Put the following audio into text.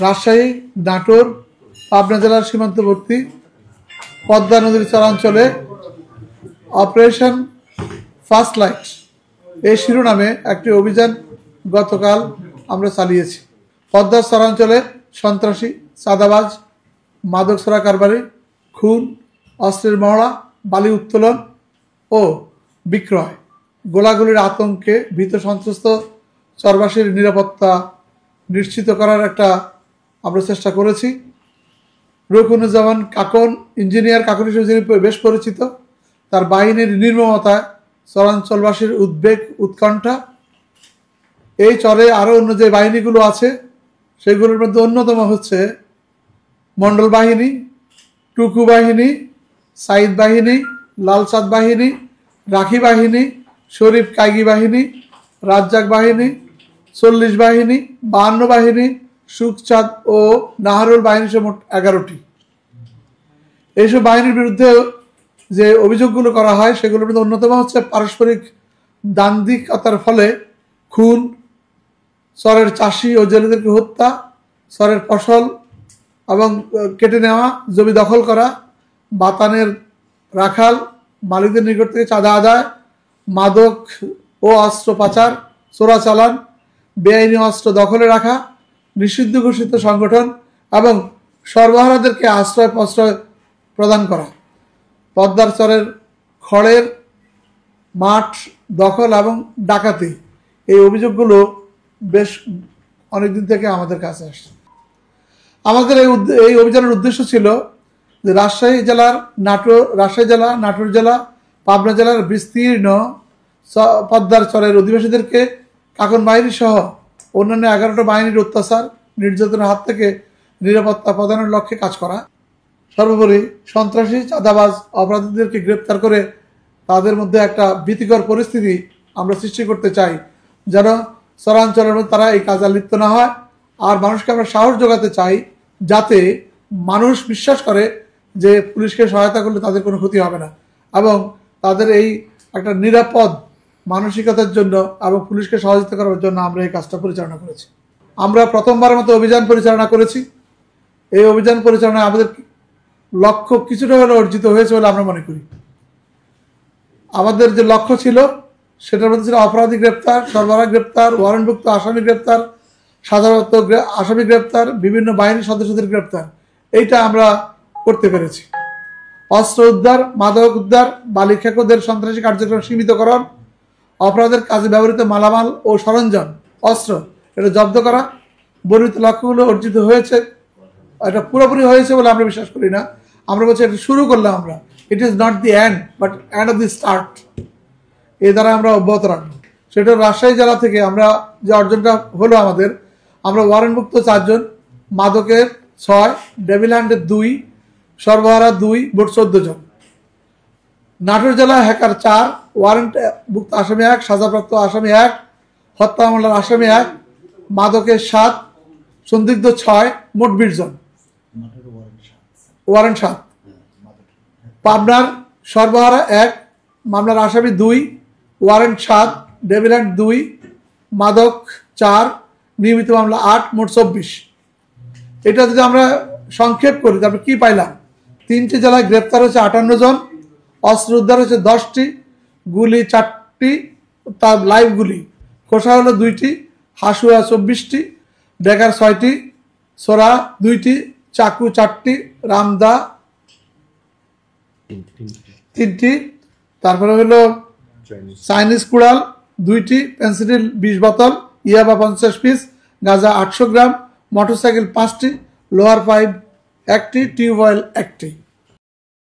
রাজশাহী, নাটোর, পাবনা জেলার সীমান্তবর্তী পদ্মা নদীর চরাঞ্চলে অপারেশন ফার্স্ট লাইট এই শিরোনামে একটি অভিযান গতকাল আমরা চালিয়েছি। পদ্মার চরাঞ্চলে সন্ত্রাসী, চাঁদাবাজ, মাদক ছোড়া কারবারি, খুন, অস্ত্রের মহড়া, বালি উত্তোলন ও বিক্রয়, গোলাগুলির আতঙ্কে ভীত সন্ত্রস্ত চরবাসীর নিরাপত্তা নিশ্চিত করার একটা আমরা চেষ্টা করেছি। রুকনুজ্জামান কাকন, ইঞ্জিনিয়ার কাকন হিসেবে যিনি বেশ পরিচিত, তার বাহিনীর নির্মমতায় চরাঞ্চলবাসীর উদ্বেগ, উৎকণ্ঠা। এই চরে আরও অন্য যে বাহিনীগুলো আছে সেগুলোর মধ্যে অন্যতম হচ্ছে মণ্ডল বাহিনী, টুকু বাহিনী, সাইদ বাহিনী, লালচাঁদ বাহিনী, রাখি বাহিনী, শরীফ কাইগি বাহিনী, রাজ্জাক বাহিনী, 40 বাহিনী, 52 বাহিনী, সুখচাঁদ ও নাহারুল বাহিনী সহ মোট 11টি। এইসব বাহিনীর বিরুদ্ধে যে অভিযোগগুলো করা হয় সেগুলোর মধ্যে অন্যতম হচ্ছে পারস্পরিক দ্বান্দ্বিকতার ফলে খুন, চরের চাষি ও জেলেদেরকে হত্যা, চরের ফসল এবং কেটে নেওয়া, জমি দখল করা, বাতানের রাখাল, মালিকদের নিকট থেকে চাঁদা আদায়, মাদক ও অস্ত্র পাচার, চোরাচালান, বেআইনি অস্ত্র দখলে রাখা, নিষিদ্ধ ঘোষিত সংগঠন এবং সর্বহারাদেরকে আশ্রয় প্রশ্রয় প্রদান করা, পদ্মার চরের খড়ের মাঠ দখল এবং ডাকাতি, এই অভিযোগগুলো বেশ অনেকদিন থেকে আমাদের কাছে আসছে। আমাদের এই অভিযানের উদ্দেশ্য ছিল যে রাজশাহী জেলা, নাটোর জেলা, পাবনা জেলার বিস্তীর্ণ পদ্মার চরের অধিবাসীদেরকে কাকন বাহিনী সহ অন্যান্য 11টা বাহিনীর অত্যাচার, নির্যাতনের হাত থেকে নিরাপত্তা প্রদানের লক্ষ্যে কাজ করা। সর্বোপরি সন্ত্রাসী, চাঁদাবাজ, অপরাধীদেরকে গ্রেপ্তার করে তাদের মধ্যে একটা ভীতিকর পরিস্থিতি আমরা সৃষ্টি করতে চাই, যেন চরাঞ্চলের মধ্যে তারা এই কাজে লিপ্ত না হয়। আর মানুষকে আমরা সাহস যোগাতে চাই যাতে মানুষ বিশ্বাস করে যে পুলিশকে সহায়তা করলে তাদের কোনো ক্ষতি হবে না, এবং তাদের এই একটা নিরাপদ মানসিকতার জন্য এবং পুলিশকে সহযোগিতা করার জন্য আমরা এই কাজটা পরিচালনা করেছি। আমরা প্রথমবারের মতো অভিযান পরিচালনা করেছি। এই অভিযান পরিচালনায় আমাদের লক্ষ্য কিছুটা হলে অর্জিত হয়েছে বলে আমরা মনে করি। আমাদের যে লক্ষ্য ছিল সেটার মধ্যে ছিল অপরাধী গ্রেপ্তার, সরবরাহ গ্রেপ্তার, ওয়ারেন্টভুক্ত আসামি গ্রেপ্তার, সাধারণত আসামি গ্রেপ্তার, বিভিন্ন বাহিনীর সদস্যদের গ্রেপ্তার, এইটা আমরা করতে পেরেছি। অস্ত্র উদ্ধার, মাদক উদ্ধার, বালি খেকোদের সন্ত্রাসী কার্যক্রম সীমিতকরণ, অপরাধের কাজে ব্যবহৃত মালামাল ও সরঞ্জাম, অস্ত্র এটা জব্দ করা, বর্ণিত লক্ষ্যগুলো অর্জিত হয়েছে। এটা পুরোপুরি হয়েছে বলে আমরা বিশ্বাস করি না। আমরা বলছি এটা শুরু করলাম আমরা, it is not the end but end of the start. এর দ্বারা আমরা অব্যাহত রাখবো। সেটা রাজশাহী জেলা থেকে আমরা যে অর্জনটা হলো আমরা ওয়ারেন্টভুক্ত 4 জন, মাদকের 6, ডেভিল হ্যান্ডের 2, সর্বহারা 2, মোট 14 জন। নাটোর জেলা হ্যাকার 4, ওয়ারেন্টভুক্ত আসামি 1, সাজাপ্রাপ্ত আসামি 1, হত্যা মামলার আসামি 1, মাদকের 7, সন্দিগ্ধ 6, মোট 20 জন। ওয়ারেন্ট 7। পাবনার সর্বহারা 1, মামলার আসামি 2, ওয়ারেন্ট 7, ডেভিল হ্যান্ড 2, মাদক 4, নিয়মিত মামলা 8, মোট 24। এটা যদি আমরা সংক্ষেপ করি তারপরে কি পাইলাম? 3টি জেলায় গ্রেপ্তার হয়েছে 58 জন, অস্ত্র উদ্ধার হয়েছে 10টি, গুলি 4টি, তার লাইভ গুলি খোসা হলো 2টি, হাসুয়া 24টি, ডেকার 6টি, সোরা 2টি, চাকু 4টি, রামদা 3টি, তারপরে হলো চাইনিজ কুড়াল 2টি, পেন্সিল 20 বোতল, ইয়াবা 50 পিস, গাঁজা 800 গ্রাম, মোটরসাইকেল 5টি, লোহার পাইপ 1টি, টিউবওয়েল 1টি।